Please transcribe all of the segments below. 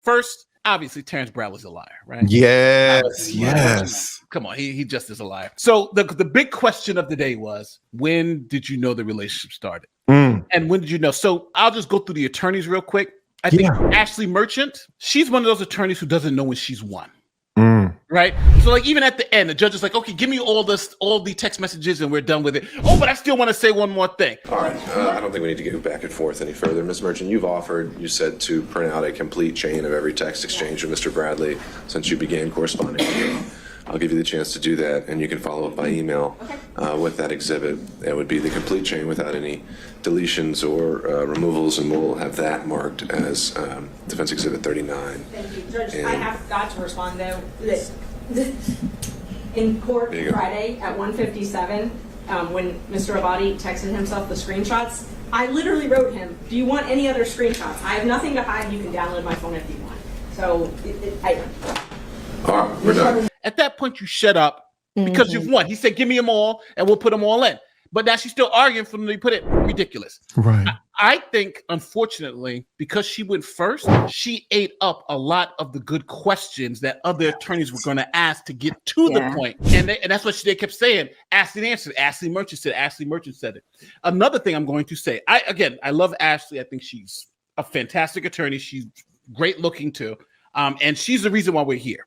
First, obviously, Terrence Bradley's a liar, right? Yes. Come on, he just is a liar. So the big question of the day was, when did you know the relationship started? And when did you know? So I'll just go through the attorneys real quick. I think Ashley Merchant, she's one of those attorneys who doesn't know when she's won. Right? So like even at the end, the judge is like, okay, give me all the text messages and we're done with it. Oh, but I still want to say one more thing. All right. I don't think we need to go back and forth any further. Ms. Merchant, you said to print out a complete chain of every text exchange with Mr. Bradley since you began corresponding with him. I'll give you the chance to do that, and you can follow up by email with that exhibit. It would be the complete chain without any deletions or removals, and we'll have that marked as Defense Exhibit 39. Thank you, Judge. I have got to respond, though. In court Friday at 1:57, when Mr. Abadi texted himself the screenshots, I literally wrote him, do you want any other screenshots? I have nothing to hide. You can download my phone if you want. So, all right, we're done. At that point, you shut up because you've won. He said, give me them all and we'll put them all in. But now she's still arguing for them to put it. Ridiculous. Right. I think, unfortunately, because she went first, she ate up a lot of the good questions that other attorneys were going to ask to get to the point. And that's what they kept saying. Ashley answered. Ashley Merchant said. Ashley Merchant said it. Another thing I'm going to say. I love Ashley. I think she's a fantastic attorney. She's great looking too. And she's the reason why we're here.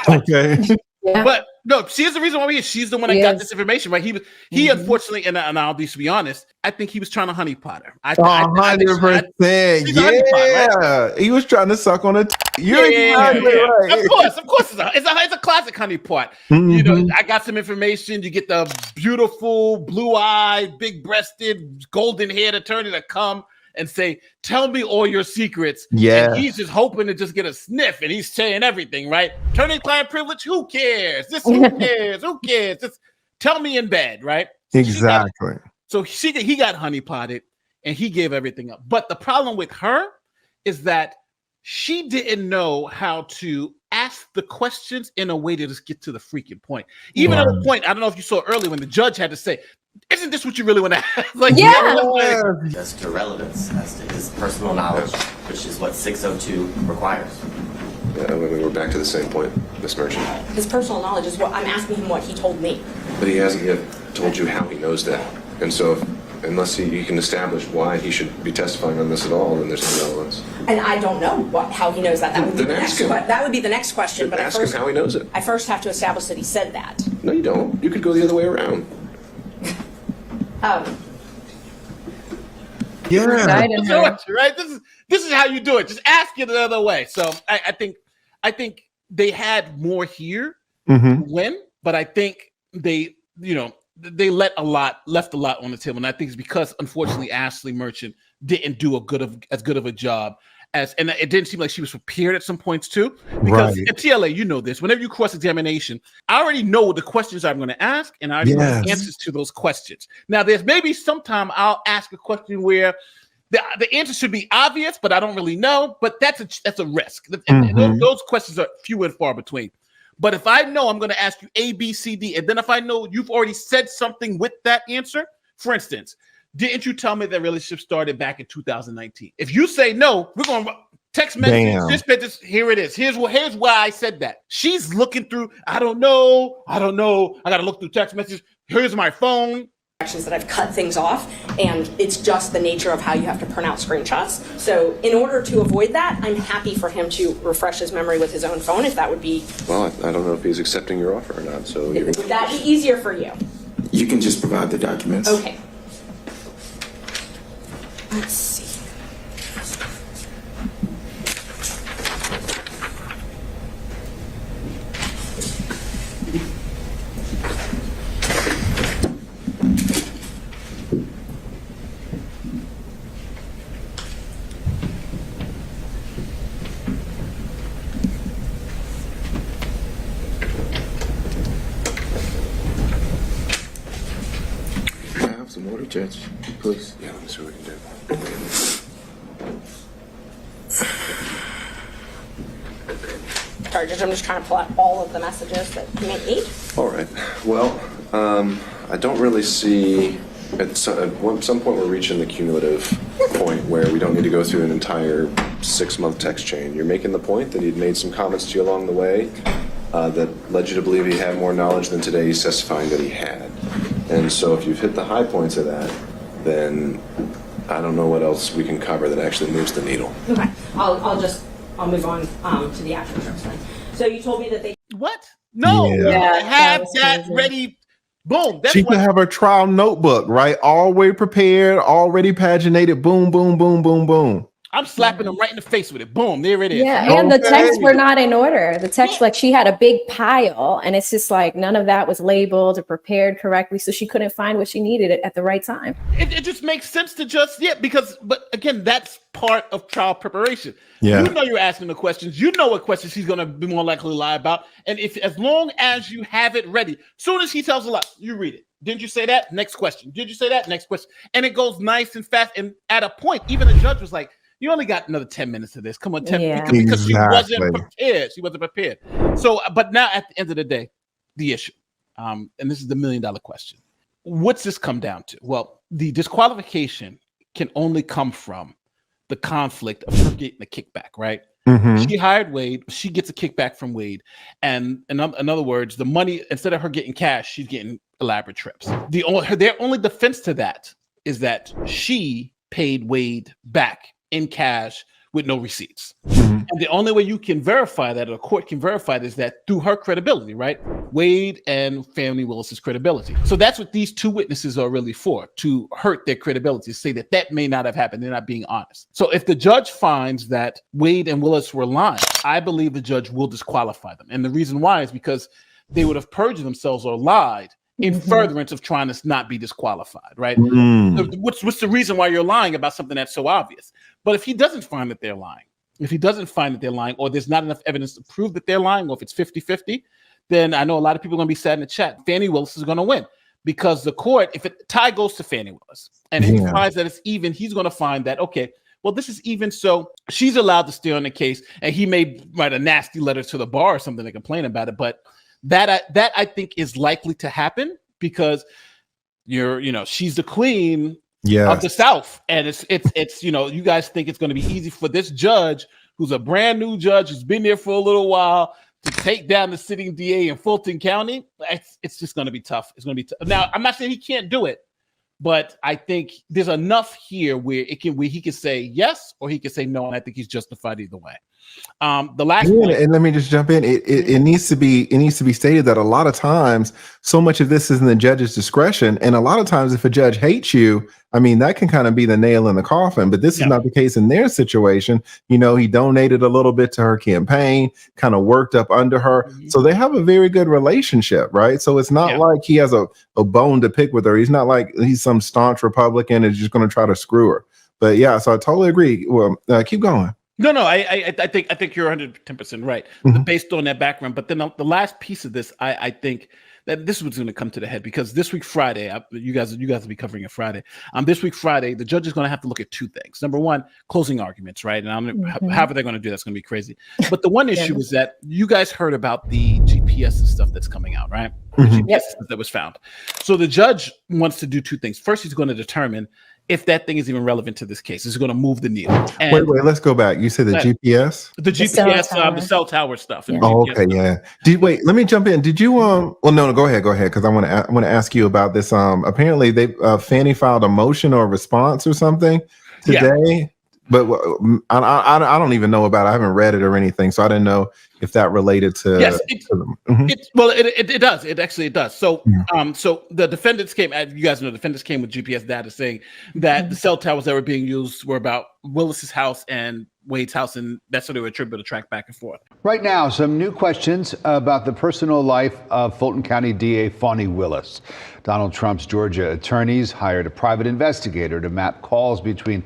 Okay. But no, she's the reason why we're here. She's the one that got this information, right? He unfortunately, and I'll be to be honest, I think he was trying to honeypot her. 100%. Yeah. He was trying to suck on it. You're exactly right. Of course, it's a classic honeypot. You know, I got some information. You get the beautiful, blue-eyed, big-breasted, golden-haired attorney to come and say, tell me all your secrets. Yeah. And he's just hoping to just get a sniff, and he's saying everything, right? Attorney-client privilege, who cares? Who cares? Who cares? Just tell me in bed, right? Exactly. He got honeypotted, and he gave everything up. But the problem with her is that she didn't know how to ask the questions in a way to just get to the freaking point. Even at a point, I don't know if you saw earlier when the judge had to say, isn't this what you really want to ask? As to relevance, as to his personal knowledge, which is what 602 requires. Yeah, we're back to the same point, Ms. Merchant. his personal knowledge is what I'm asking him what he told me. But he hasn't yet told you how he knows that. And so unless he can establish why he should be testifying on this at all, then there's no relevance. And I don't know how he knows that. That would be the next question. But ask him how he knows it. I first have to establish that he said that. No, you don't. You could go the other way around. Yeah. Right? This is how you do it. Just ask it the other way. So I think they had more here to win, but I think they left a lot on the table. And I think it's because unfortunately Ashley Merchant didn't do as good of a job and it didn't seem like she was prepared at some points too. Because at TLA, you know this, whenever you cross-examination, I already know the questions I'm going to ask, and I already know the answers to those questions. Now, there's maybe sometime I'll ask a question where the answer should be obvious, but I don't really know. But that's a risk. Those questions are few and far between. But if I know I'm going to ask you A, B, C, D, and then if I know you've already said something with that answer, for instance, didn't you tell me that relationship started back in 2019? If you say no, we're going to text message, this, here it is. Here's why I said that. She's looking through, I don't know. I got to look through text messages. Here's my phone. That I've cut things off, and it's just the nature of how you have to print out screenshots. So in order to avoid that, I'm happy for him to refresh his memory with his own phone, if that would be... Well, I don't know if he's accepting your offer or not, so... Would that be easier for you? You can just provide the documents. Okay. Let's see. Some water, Judge, please. Yeah, let me see what we can do. Sorry, Judge, I'm just trying to pull out all of the messages that you may need. All right. Well, I don't really see... At some point, we're reaching the cumulative point where we don't need to go through an entire 6-month text chain. You're making the point that he'd made some comments to you along the way that led you to believe he had more knowledge than today he's testifying that he had. And so if you've hit the high points of that, then I don't know what else we can cover that actually moves the needle. Okay, I'll move on to the action terms then. So you told me that they... What? No, Yeah. have that ready. Boom. That's She could have her trial notebook, right? Already prepared, already paginated. Boom, boom, boom, boom, boom. I'm slapping them right in the face with it. Boom, there it is. Yeah, and the texts were not in order. The text, like she had a big pile, and it's just like none of that was labeled or prepared correctly, so she couldn't find what she needed at the right time. It just makes sense to just, but again, that's part of trial preparation. Yeah. You know you're asking the questions. You know what questions he's going to be more likely to lie about. And as long as you have it ready, soon as he tells a lie, you read it. Didn't you say that? Next question. Did you say that? Next question. And it goes nice and fast. And at a point, even the judge was like, you only got another 10 minutes of this. Come on, 10 because she wasn't prepared. She wasn't prepared. So, but now at the end of the day, the issue, and this is the $1 million question. What's this come down to? Well, the disqualification can only come from the conflict of her getting a kickback, right? Mm-hmm. She hired Wade. She gets a kickback from Wade. And in other words, the money, instead of her getting cash, she's getting elaborate trips. Their only defense to that is that she paid Wade back in cash with no receipts. Mm-hmm. And the only way you can verify that, or the court can verify it, is that through her credibility, right? Wade and FanI Willis's credibility. So that's what these two witnesses are really for, to hurt their credibility, say that may not have happened. They're not being honest. So if the judge finds that Wade and Willis were lying, I believe the judge will disqualify them. And the reason why is because they would have perjured themselves or lied in furtherance of trying to not be disqualified, right? So what's the reason why you're lying about something that's so obvious? But if he doesn't find that they're lying, or there's not enough evidence to prove that they're lying, or if it's 50-50, then I know a lot of people are going to be sad in the chat. FanI Willis is going to win, because the court, if it tie goes to FanI Willis, and if he finds that it's even, he's going to find that, okay, well, this is even, so she's allowed to stay on the case, and he may write a nasty letter to the bar or something to complain about it, but that I think is likely to happen, because she's the queen of the South, and it's you guys think it's going to be easy for this judge, who's a brand new judge, who's been there for a little while, to take down the sitting DA in Fulton County. It's just going to be tough. It's going to be tough. Now, I'm not saying he can't do it, but I think there's enough here where he can say yes or he can say no, and I think he's justified either way. The last point, and let me just jump in. It needs to be stated that a lot of times, so much of this is in the judge's discretion, and a lot of times, if a judge hates you, I mean, that can kind of be the nail in the coffin. But this is not the case in their situation. He donated a little bit to her campaign, kind of worked up under her, so they have a very good relationship, right? So it's not like he has a bone to pick with her. He's not like he's some staunch Republican and is just going to try to screw her. But yeah, so I totally agree. Well, keep going. No, I think you're 110% right, based on that background. But then the last piece of this, I think that this was going to come to the head, because this week Friday, you guys will be covering it Friday. This week Friday, the judge is going to have to look at two things. Number one, closing arguments, right? And however they're going to do that's going to be crazy. But the one issue is that you guys heard about the GPS and stuff that's coming out, right? The GPS that was found. So the judge wants to do two things. First, he's going to determine if that thing is even relevant to this case. It's going to move the needle. And wait, let's go back. You said the GPS? The GPS, the cell tower stuff. Okay, yeah. Wait, let me jump in. Did you, well, no, go ahead, because I want to ask you about this. Apparently, FanI filed a motion or a response or something today, but I don't even know about it. I haven't read it or anything, so I didn't know if that related to. Yes, it does. It actually does. So, so the defendants came, as you guys know, the defendants came with GPS data saying that the cell towers that were being used were about Willis's house and Wade's house, and that's what they were attributed to track back and forth. Right now, some new questions about the personal life of Fulton County DA FanI Willis. Donald Trump's Georgia attorneys hired a private investigator to map calls between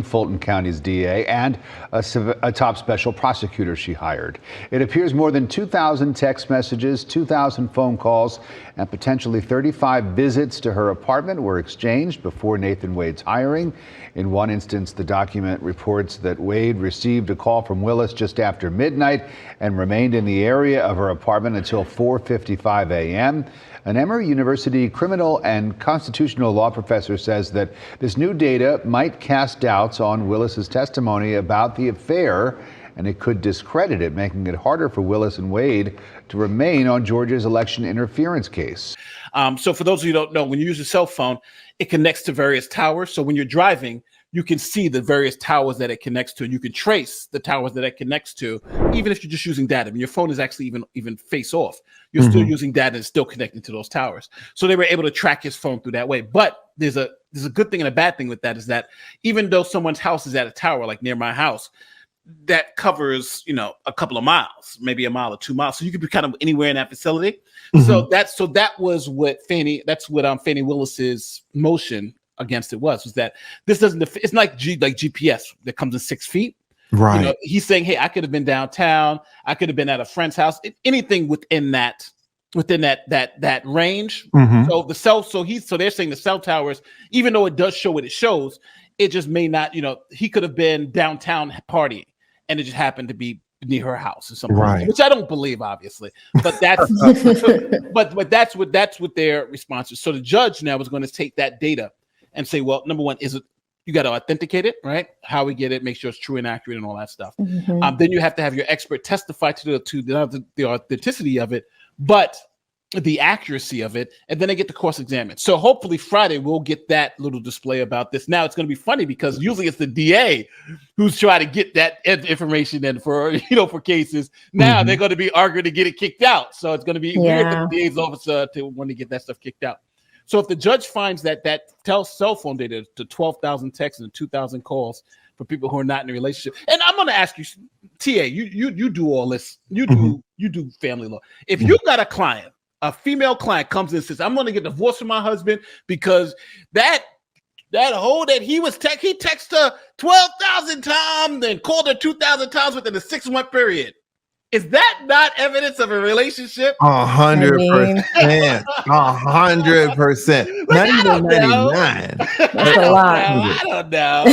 Fulton County's DA and a top special prosecutor she hired. It appears more than 2,000 text messages, 2,000 phone calls, and potentially 35 visits to her apartment were exchanged before Nathan Wade's hiring. In one instance, the document reports that Wade received a call from Willis just after midnight and remained in the area of her apartment until 4:55 a.m. An Emory University criminal and constitutional law professor says that this new data might cast doubts on Willis's testimony about the affair, and it could discredit it, making it harder for Willis and Wade to remain on Georgia's election interference case. So for those of you who don't know, when you use a cell phone, it connects to various towers. So when you're driving, you can see the various towers that it connects to, and you can trace the towers that it connects to, even if you're just using data. I mean, your phone is actually even face off. You're still using data and still connecting to those towers. So they were able to track his phone through that way. But there's a good thing and a bad thing with that is that even though someone's house is at a tower, like near my house, that covers, a couple of miles, maybe a mile or 2 miles. So you could be kind of anywhere in that facility. So that was what Fannie Willis's motion against it was that this doesn't, it's like GPS that comes in 6 feet. Right. He's saying, hey, I could have been downtown. I could have been at a friend's house, anything within that range. So they're saying the cell towers, even though it does show what it shows, it just may not, he could have been downtown partying and it just happened to be near her house or something, right. Which I don't believe, obviously, but that's but that's what their response is. So the judge now is going to take that data and say, well, number one, you got to authenticate it, right? How we get it, make sure it's true and accurate and all that stuff. Then you have to have your expert testify to the authenticity of it, but the accuracy of it, and then they get to cross-examine. So hopefully Friday we'll get that little display about this. Now it's going to be funny because usually it's the DA who's trying to get that information in for cases. Now they're going to be arguing to get it kicked out. So it's going to be weird for the DA's office to want to get that stuff kicked out. So if the judge finds that cell phone data to 12,000 texts and 2,000 calls for people who are not in a relationship, and I'm going to ask you, TA, you do all this, you do family law. If you got a female client comes in and says, I'm going to get divorced from my husband because that hoe that he texted her 12,000 times and called her 2,000 times within a 6-month period. Is that not evidence of a relationship? 100%. 100%. Not even 99. That's a lot. I don't know.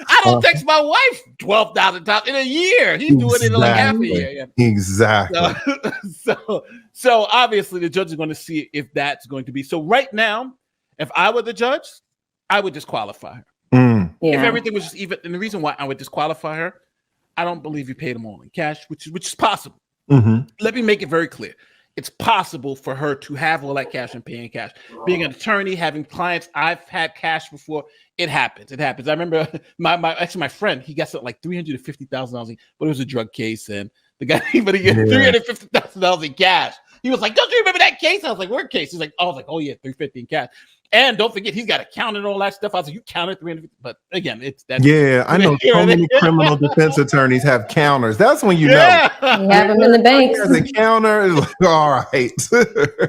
I don't text my wife 12,000 times in a year. He's doing it in like half a year. Yeah. Exactly. So obviously the judge is going to see if that's going to be. So right now, if I were the judge, I would disqualify her. If everything was just even, and the reason why I would disqualify her, I don't believe you paid them all in cash, which is possible. Let me make it very clear. It's possible for her to have all that cash and pay in cash. Being an attorney, having clients, I've had cash before. It happens. I remember my friend, he got something like $350,000, but it was a drug case, and the guy, but he got $350,000 in cash. He was like, "Don't you remember that case?" I was like, "What case?" He's like, "Oh, I was like, oh yeah, $350 in cash." And don't forget, he's got a count and all that stuff. I was like, "You counted 350," but again, it's that. Yeah, I know so many criminal defense attorneys have counters. That's when you know. You have them in the bank. The counter is like, all right,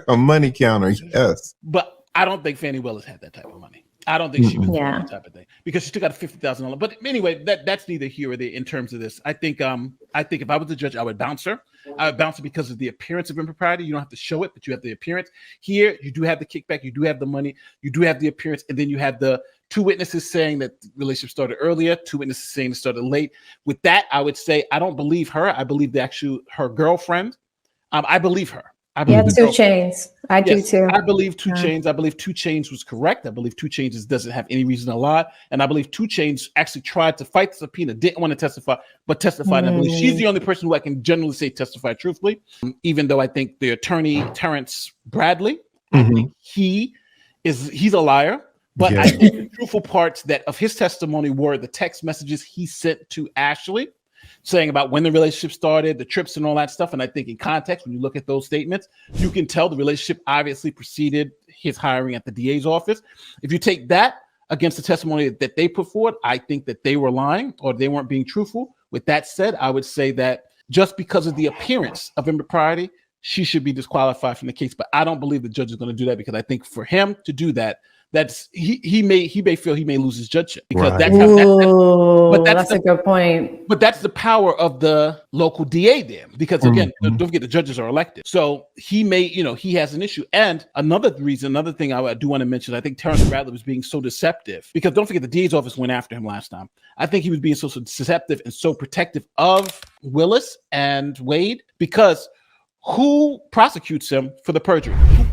a money counter, yes. But I don't think Fannie Willis had that type of money. I don't think she was doing that type of thing because she took out $50,000. But anyway, that's neither here or there in terms of this. I think if I was the judge, I would bounce her. I would bounce her because of the appearance of impropriety. You don't have to show it, but you have the appearance. Here, you do have the kickback, you do have the money, you do have the appearance, and then you have the 2 witnesses saying that the relationship started earlier, 2 witnesses saying it started late. With that, I would say I don't believe her. I believe her girlfriend. I believe her. I believe 2 Chainz. I do too. I believe 2 Chainz. I believe 2 Chainz was correct. I believe 2 Chainz doesn't have any reason to lie. And I believe 2 Chainz actually tried to fight the subpoena, didn't want to testify, but testified. And I believe she's the only person who I can generally say testified truthfully, even though I think the attorney, Terrence Bradley, I think he's a liar. But I think the truthful parts that of his testimony were the text messages he sent to Ashley, saying about when the relationship started, the trips and all that stuff. And I think in context, when you look at those statements, you can tell the relationship obviously preceded his hiring at the DA's office. If you take that against the testimony that they put forward, I think that they were lying or they weren't being truthful. With that said, I would say that just because of the appearance of impropriety, she should be disqualified from the case. But I don't believe the judge is going to do that because I think for him to do that, that's he may feel he may lose his judgeship because Right. That's a good point. But that's the power of the local DA there, because again, don't forget the judges are elected. So he may, he has an issue. And another thing I do want to mention, I think Terrence Bradley was being so deceptive because don't forget the DA's office went after him last time. I think he was being so deceptive and so protective of Willis and Wade because who prosecutes him for the perjury? Who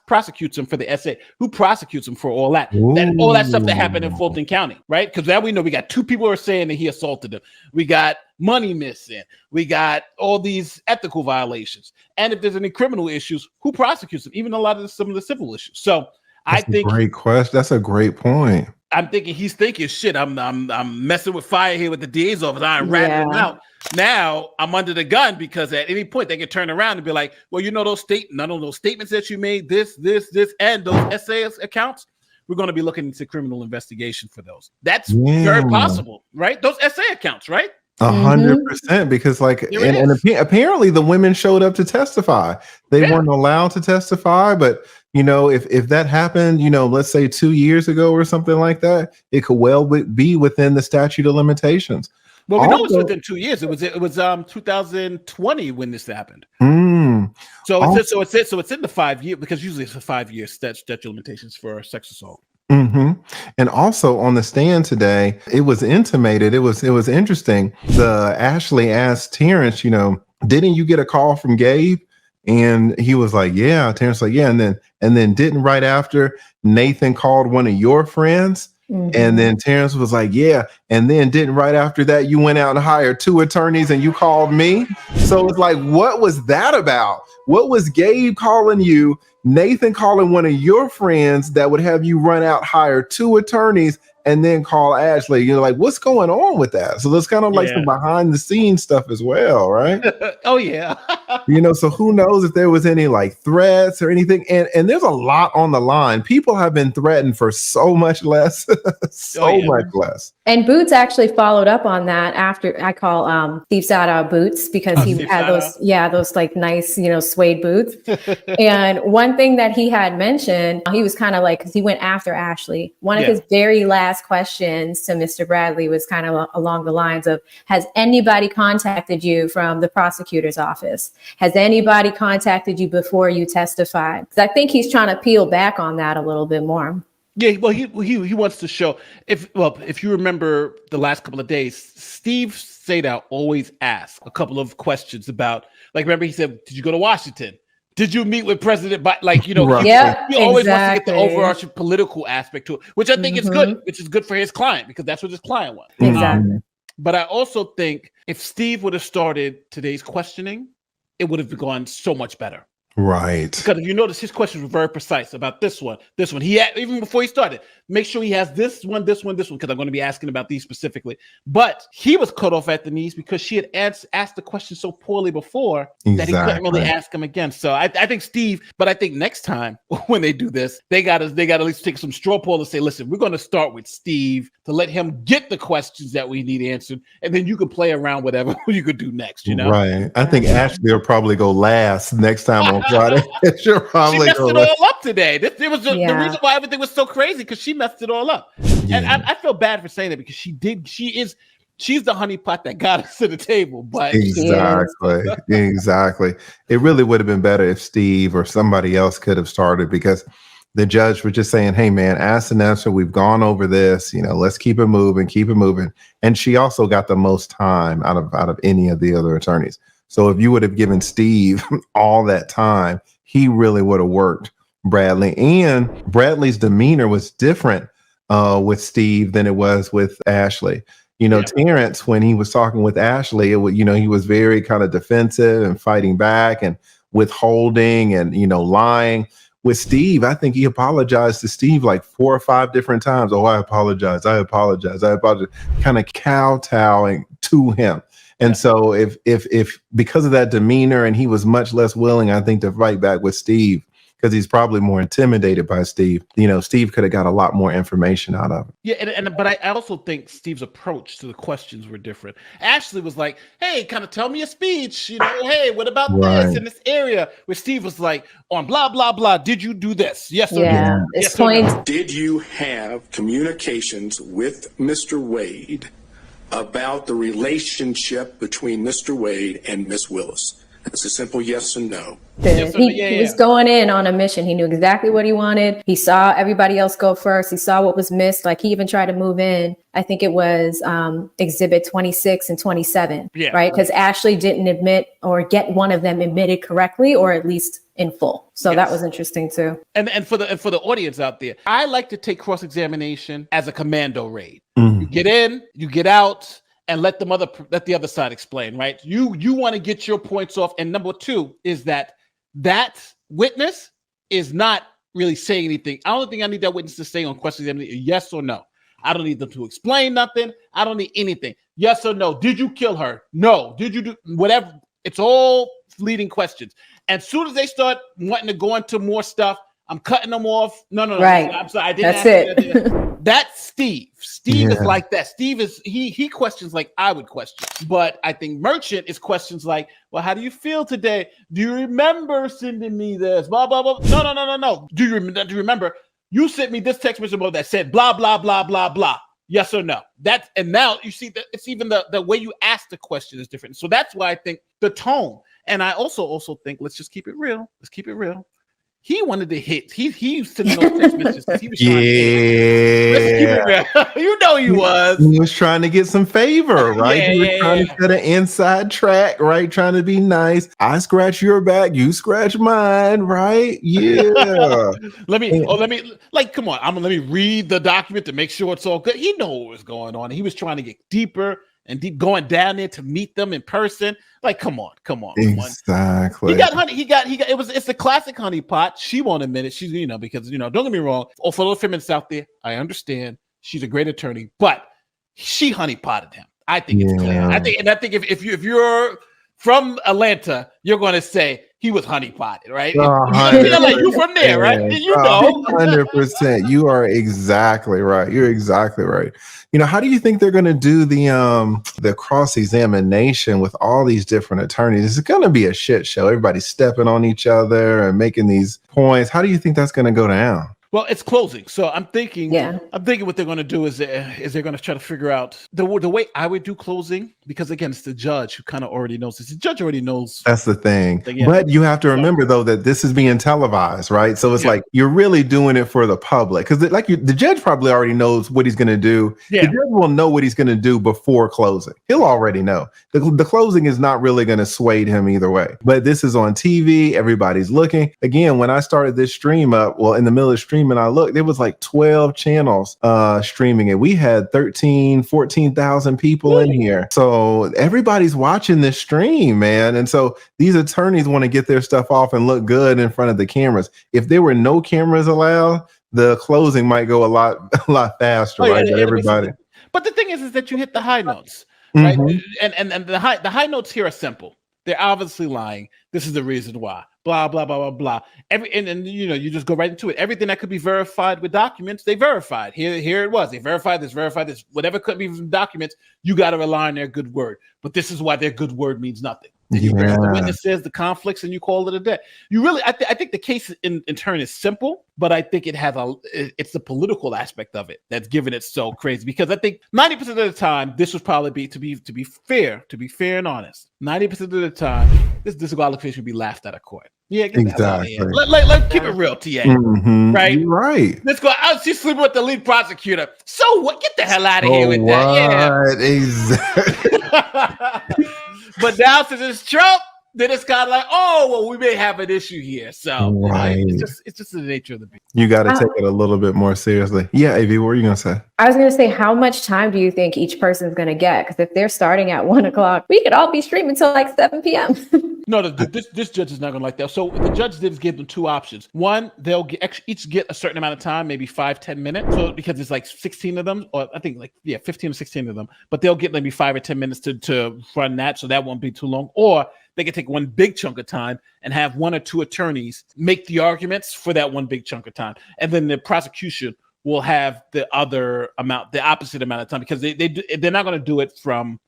prosecutes him for the SA? Who prosecutes him for all that? All that stuff that happened in Fulton County, right? Because now we know we got 2 people who are saying that he assaulted them. We got money missing. We got all these ethical violations. And if there's any criminal issues, who prosecutes them? Even some of the civil issues. So That's a great question. That's a great point. I'm thinking he's thinking, shit, I'm messing with fire here with the DA's office. I'm ratting him out. Now I'm under the gun because at any point they can turn around and be like, well, none of those statements that you made, this, and those SAS accounts, we're going to be looking into criminal investigation for those. That's very possible, right? Those SA accounts, right? 100%, because apparently the women showed up to testify. They weren't allowed to testify, but if that happened, let's say 2 years ago or something like that, it could well be within the statute of limitations. Well, we know it's within 2 years. It was 2020 when this happened. So it's in the 5 year, because usually it's a 5 year statute of limitations for sex assault. And also on the stand today, it was intimated. It was interesting. Ashley asked Terrence, didn't you get a call from Gabe? And he was like, yeah. Terrence like, yeah. And then didn't right after Nathan called one of your friends. And then Terrence was like, yeah. And then didn't right after that, you went out and hired 2 attorneys and you called me. So it's like, what was that about? What was Gabe calling you, Nathan calling one of your friends that would have you run out, hire 2 attorneys, and then call Ashley? You're like, what's going on with that? So there's kind of like some behind the scenes stuff as well, right? Oh yeah. So who knows if there was any like threats or anything? And there's a lot on the line. People have been threatened for so much less, much less. And Boots actually followed up on that after. I call Steve Sada Boots because he had those like nice, suede boots. And one thing that he had mentioned, he was kind of like, because he went after Ashley. One of his very last questions to Mr. Bradley was kind of along the lines of, has anybody contacted you from the prosecutor's office? Has anybody contacted you before you testified? Because I think he's trying to peel back on that a little bit more. Yeah, well, he wants to show if you remember the last couple of days, Steve Sadow always asks a couple of questions about, like, remember he said, did you go to Washington? Did you meet with President Biden? Like, he always wants to get the overarching political aspect to it, which I think is good, which is good for his client because that's what his client wants. Exactly. But I also think if Steve would have started today's questioning, it would have gone so much better. Right. Because if you notice, his questions were very precise about this one. He had, even before he started, make sure he has this one, because I'm going to be asking about these specifically. But he was cut off at the knees because she had asked the question so poorly before that he couldn't really ask him again. So I think Steve, but I think next time when they do this, they got to at least take some straw poll and say, listen, we're going to start with Steve to let him get the questions that we need answered, and then you can play around whatever you could do next. Right. I think Ashley will probably go last next time on Friday. She'll probably messed it all up today. The reason why everything was so crazy, because she messed it all up. And I feel bad for saying that because she's the honeypot that got us to the table. But exactly. It really would have been better if Steve or somebody else could have started, because the judge was just saying, hey man, ask and answer. We've gone over this, let's keep it moving. And she also got the most time out of any of the other attorneys. So if you would have given Steve all that time, he really would have worked Bradley. And Bradley's demeanor was different with Steve than it was with Ashley. Terrence, when he was talking with Ashley, he was very kind of defensive and fighting back and withholding and, lying. With Steve, I think he apologized to Steve like 4 or 5 different times. Oh, I apologize. Kind of kowtowing to him. And so if because of that demeanor, and he was much less willing, I think, to fight back with Steve, because he's probably more intimidated by Steve. You know, Steve could have got a lot more information out of it. Yeah, but I also think Steve's approach to the questions were different. Ashley was like, hey, kind of tell me a speech, you know, hey, what about this in this area? Where Steve was like, on blah, blah, blah, did you do this? Yes or no? Yes or no? Did you have communications with Mr. Wade about the relationship between Mr. Wade and Miss Willis? It's a simple yes and no. He was going in on a mission. He knew exactly what he wanted. He saw everybody else go first. He saw what was missed. Like, he even tried to move in. I think it was exhibit 26 and 27, right? Because Ashley didn't admit or get one of them admitted correctly, or at least in full. So that was interesting too. And for the audience out there, I like to take cross-examination as a commando raid. You get in, you get out, and let the other side explain, right? You want to get your points off. And number two is that witness is not really saying anything. I don't think I need that witness to say on question examination yes or no. I don't need them to explain nothing. I don't need anything. Yes or no. Did you kill her? No. Did you do whatever? It's all leading questions. And as soon as they start wanting to go into more stuff, I'm cutting them off. No. Right. I'm sorry. I didn't. That's it. That's Steve. Steve is like that. Steve is he questions like I would question. But I think Merchant is questions like, well, how do you feel today? Do you remember sending me this? Blah blah blah. No. Do you remember? You sent me this text message that said blah blah blah blah blah. Yes or no? And now you see that it's even the way you ask the question is different. So that's why I think the tone. And I also think, let's just keep it real. Let's keep it real. He wanted to hit. He was sending those text messages because he was trying to hit. Let's keep it real. You know he was. He was trying to get some favor, right? He was trying to set an inside track, right? Trying to be nice. I scratch your back, you scratch mine, right? Yeah. Let me come on. Let me read the document to make sure it's all good. He knew what was going on. He was trying to get deeper and going down there to meet them in person. Like, come on. Exactly. He got honey. He got. It's a classic honey pot. She won't admit it. She's, because don't get me wrong. For those feminists out there, I understand she's a great attorney, but she honey potted him. I think it's clear. I think if you're from Atlanta, you're going to say he was honey potted, right? Like you from there, right? 100%. You are exactly right. You're exactly right. How do you think they're going to do the cross-examination with all these different attorneys? It's going to be a shit show. Everybody's stepping on each other and making these points. How do you think that's going to go down? Well, it's closing, so I'm thinking what they're going to do is they're going to try to figure out the way I would do closing, because again, it's the judge who kind of already knows this. The judge already knows. That's the thing. But you have to remember though that this is being televised, right? So it's like you're really doing it for the public, because the judge probably already knows what he's going to do. The judge will know what he's going to do before closing. He'll already know. The closing is not really going to sway him either way. But this is on TV. Everybody's looking. Again, when I started this stream up, in the middle of the stream, and I looked, there was like 12 channels streaming it. We had 14,000 people in here. So everybody's watching this stream, man. And so these attorneys want to get their stuff off and look good in front of the cameras. If there were no cameras allowed, the closing might go a lot faster, right? Everybody. But the thing is that you hit the high notes, right? And the high notes here are simple. They're obviously lying. This is the reason why. Blah, blah, blah, blah, blah. You just go right into it. Everything that could be verified with documents, they verified. Here it was. They verified this. Whatever could be from documents, you got to rely on their good word. But this is why their good word means nothing. You bring up the witnesses, the conflicts, and you call it a day. I think the case in turn is simple, but I think it's the political aspect of it that's given it so crazy. Because I think 90% of the time, this would probably be to be fair and honest. 90% of the time, this disqualification would be laughed out of court. Yeah, get exactly. Let's keep it real, TA. Right? You're right. Let's go. She's sleeping with the lead prosecutor. So what? Get the hell out of here with that. Yeah, exactly. But now since it's Trump, then it's kind of like, we may have an issue here. So it's just the nature of the beast. You got to take it a little bit more seriously. Yeah, AV, what were you going to say? I was going to say, how much time do you think each person's going to get? Because if they're starting at 1 o'clock, we could all be streaming until like 7 p.m. No, this judge is not going to like that. So the judge did give them two options. One, they'll each get a certain amount of time, maybe 5-10 minutes. So because it's like 16 of them, or I think 15 or 16 of them, but they'll get maybe 5 or 10 minutes to run that, so that won't be too long. Or they can take one big chunk of time and have one or two attorneys make the arguments for that one big chunk of time, and then the prosecution will have the opposite amount of time, because they're not going to do it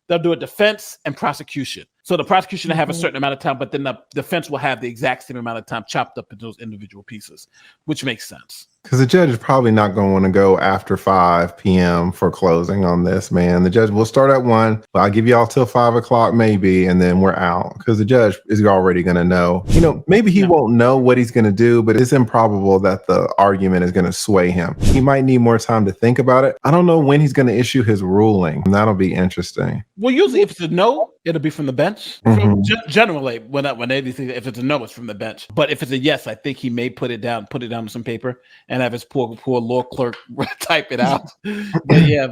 they'll do it defense and prosecution. So the prosecution will have a certain amount of time, but then the defense will have the exact same amount of time chopped up into those individual pieces, which makes sense. Because the judge is probably not going to want to go after 5 p.m. for closing on this, man. The judge will start at 1, but I'll give you all till 5 o'clock maybe, and then we're out. Because the judge is already going to know. Maybe he won't know what he's going to do, but it's improbable that the argument is going to sway him. He might need more time to think about it. I don't know when he's going to issue his ruling. That'll be interesting. Well, usually if it's a no, it'll be from the bench. Mm-hmm. Generally, if it's a no, it's from the bench. But if it's a yes, I think he may put it down on some paper and have his poor law clerk type it out.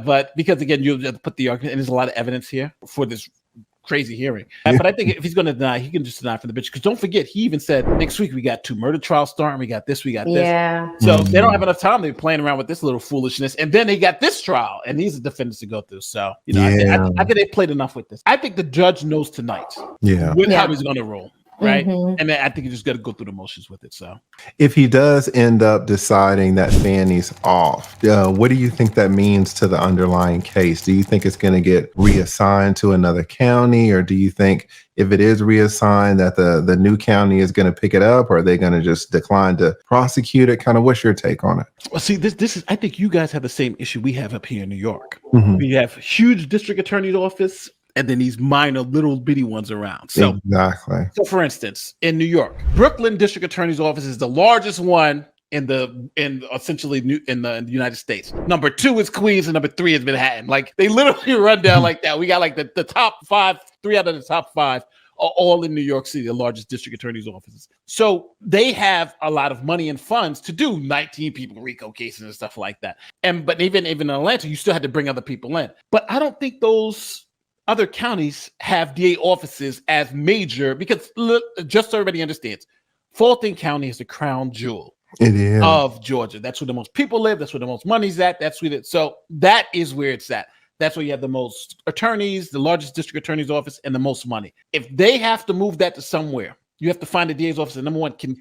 But because again, you have to put the argument, and there's a lot of evidence here for this crazy hearing. But I think if he's going to deny, he can just deny from the bench. Because don't forget, he even said next week we got 2 murder trials starting. We got this. We got this. Yeah. So they don't have enough time to be playing around with this little foolishness. And then they got this trial, and these are defendants to go through. So I think they played enough with this. I think the judge knows tonight. How he's going to rule. Right. Mm-hmm. And I think you just got to go through the motions with it. So if he does end up deciding that FanI's off, what do you think that means to the underlying case? Do you think it's going to get reassigned to another county, or do you think if it is reassigned that the new county is going to pick it up, or are they going to just decline to prosecute it? Kind of what's your take on it? Well, see, this is, I think you guys have the same issue we have up here in New York. Mm-hmm. We have huge district attorney's office, and then these minor little bitty ones around. So exactly. So for instance, in New York, Brooklyn District Attorney's Office is the largest one in the United States. Number 2 is Queens, and number 3 is Manhattan. Like they literally run down like that. We got like the top 5, 3 out of the top 5 are all in New York City, the largest district attorney's offices. So they have a lot of money and funds to do 19 people RICO cases and stuff like that. But even in Atlanta, you still had to bring other people in. But I don't think those other counties have DA offices as major, because look, just so everybody understands, Fulton County is the crown jewel of Georgia. That's where the most people live. That's where the most money's at. So that is where it's at. That's where you have the most attorneys, the largest district attorney's office, and the most money. If they have to move that to somewhere, you have to find a DA's office that, number one, can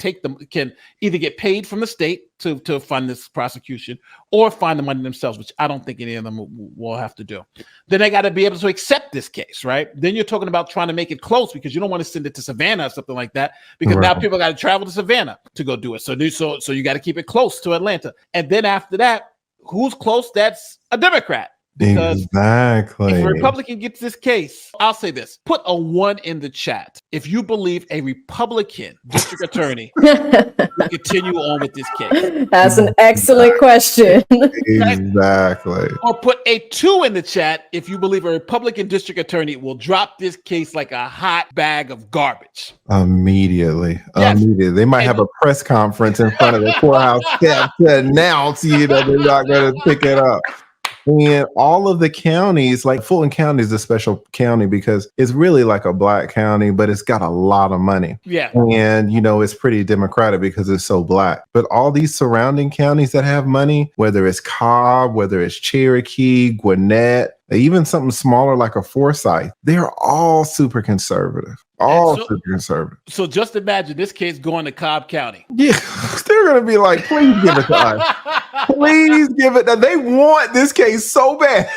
either get paid from the state to fund this prosecution, or find the money themselves, which I don't think any of them will have to do. Then they got to be able to accept this case, right? Then you're talking about trying to make it close, because you don't want to send it to Savannah or something like that, because now people got to travel to Savannah to go do it. So you got to keep it close to Atlanta. And then after that, who's close? That's a Democrat. Because exactly. If a Republican gets this case, I'll say this: put a 1 in the chat if you believe a Republican district attorney will continue on with this case. That's an excellent question. Exactly. Or put a 2 in the chat if you believe a Republican district attorney will drop this case like a hot bag of garbage. Immediately. Yes. Immediately. They might have a press conference in front of the courthouse steps to announce they're not going to pick it up. And all of the counties, like Fulton County is a special county because it's really like a black county, but it's got a lot of money. Yeah. And, it's pretty democratic because it's so black. But all these surrounding counties that have money, whether it's Cobb, whether it's Cherokee, Gwinnett, even something smaller like a Forsyth, they're all super conservative. Super conservative. So just imagine this case going to Cobb County. Yeah, they're going to be like, please give it to us. Please give it. They want this case so bad.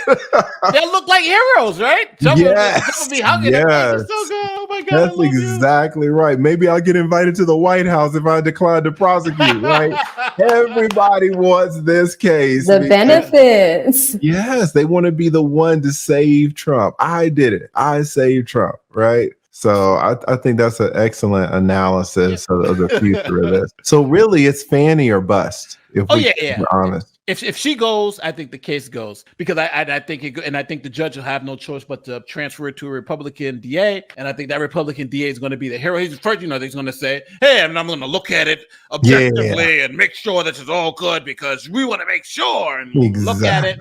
They look like heroes, right? Yes. Be hugging them. So good. Oh my God. That's exactly right. Maybe I'll get invited to the White House if I decline to prosecute, right? Everybody wants this case. The benefits. Yes, they want to be the one to save Trump. I did it. I saved Trump, right? So I think that's an excellent analysis of the future of this. So really, it's FanI or bust. If we're honest. If she goes, I think the case goes, because I think I think the judge will have no choice but to transfer it to a Republican DA, and I think that Republican DA is going to be the hero. He's first, he's going to say, "Hey, I'm going to look at it objectively and make sure this is all good because we want to make sure and look at it."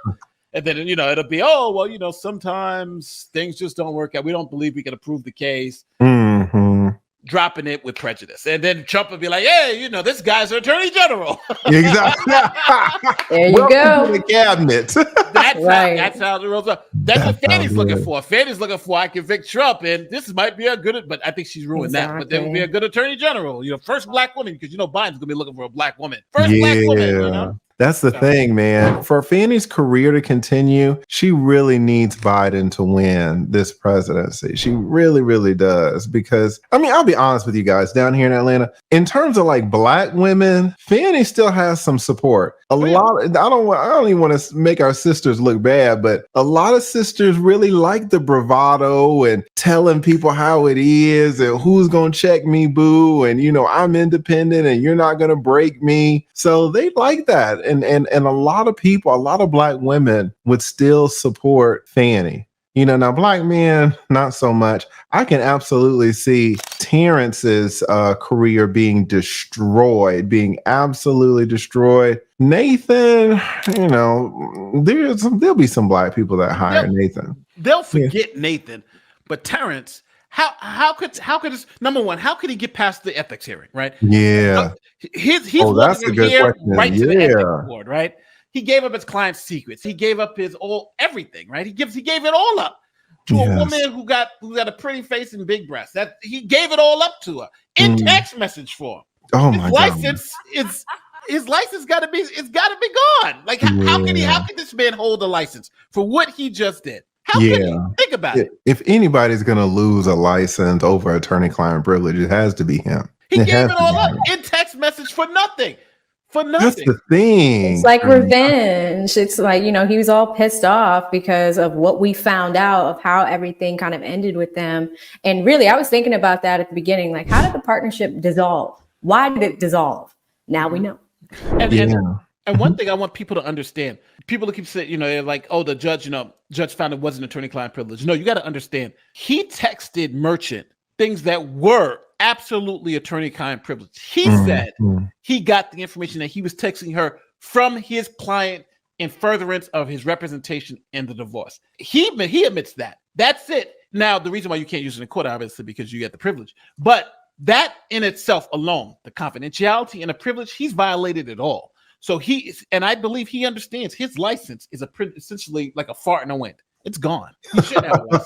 And then, it'll be, sometimes things just don't work out. We don't believe we can approve the case. Mm-hmm. dropping it with prejudice. And then Trump would be like, hey, you know, this guy's an attorney general. Exactly. There you go. The cabinet. That's how the rules are. That's what Fannie's looking for. Fannie's looking for, I convict Trump, and this might be a good, but I think she's ruined that. But there would be a good attorney general, you know, first black woman, because you know Biden's gonna be looking for a black woman. First black woman, you know. That's the thing, man. For Fannie's career to continue, she really needs Biden to win this presidency. She really, really does. Because, I mean, I'll be honest with you guys, down here in Atlanta, in terms of like black women, Fannie still has some support. I don't even want to make our sisters look bad, but a lot of sisters really like the bravado and telling people how it is and who's going to check me, boo. And, you know, I'm independent and you're not going to break me. So they like that. And a lot of people, a lot of black women would still support Fannie. You know, now black men, not so much. I can absolutely see Terrence's career being absolutely destroyed. Nathan, you know, there'll be some black people that hire Nathan. They'll forget Nathan, but Terrence, how could this, number one, how could he get past the ethics hearing, right? Yeah. He's that's a good question. Right to the ethics board, right? He gave up his client's secrets. He gave up his everything, right? He gave it all up to a woman who got a pretty face and big breasts. That he gave it all up to her in text message form. Oh my God. His license gotta be gone. Like how can this man hold a license for what he just did? How can you think about it? If anybody's gonna lose a license over attorney-client privilege, it has to be him. He gave it all up in text message for nothing. That's the thing. It's like revenge. It's like, you know, he was all pissed off because of what we found out of how everything kind of ended with them. And really, I was thinking about that at the beginning. Like, how did the partnership dissolve? Why did it dissolve? Now we know. And one thing I want people to understand, people who keep saying, you know, they're like, oh, the judge found it wasn't attorney-client privilege. No, you got to understand. He texted Merchant things that were absolutely attorney-client privilege. He said he got the information that he was texting her from his client in furtherance of his representation in the divorce. He admits that. That's it. Now, the reason why you can't use it in court, obviously, because you get the privilege. But that in itself alone, the confidentiality and the privilege, he's violated it all. So I believe he understands his license is essentially like a fart in the wind. It's gone. He should have one.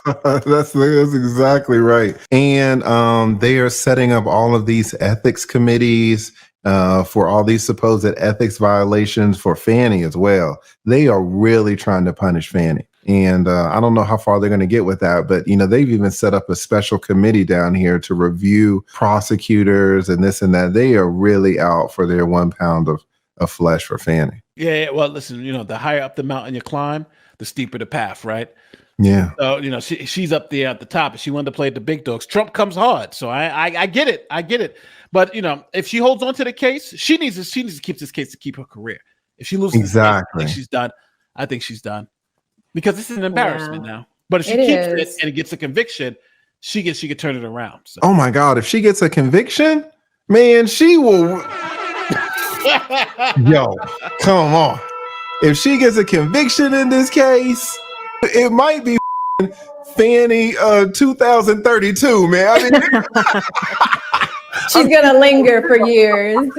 That's exactly right. And they are setting up all of these ethics committees for all these supposed ethics violations for Fannie as well. They are really trying to punish Fannie. And I don't know how far they're going to get with that, but, you know, they've even set up a special committee down here to review prosecutors and this and that. They are really out for their 1 pound of flesh for Fannie. Yeah. Well, listen, you know, the higher up the mountain you climb, the steeper the path, right? Yeah. So, you know, she's up there at the top and she wanted to play the big dogs. Trump comes hard. So I get it. I get it. But, you know, if she holds on to the case, she needs to keep this case to keep her career. If she loses this case, I think she's done. I think she's done. Because this is an embarrassment now. But if she keeps it and gets a conviction, she could turn it around. So. Oh my God. If she gets a conviction, man, she will. Yo, come on. If she gets a conviction in this case, it might be Fannie 2032, man. I mean, she's gonna linger for years.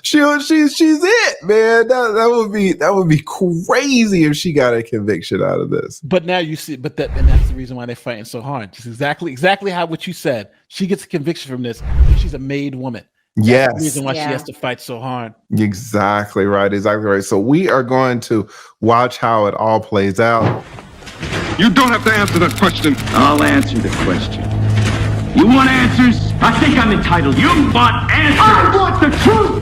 She's it, man. That would be crazy if she got a conviction out of this. But now you see, and that's the reason why they're fighting so hard. Just exactly how what you said. She gets a conviction from this. She's a made woman. Yes. That's the reason why she has to fight so hard. Exactly right. Exactly right. So we are going to watch how it all plays out. You don't have to answer that question. I'll answer the question. You want answers? I think I'm entitled. You want answers? I want the truth.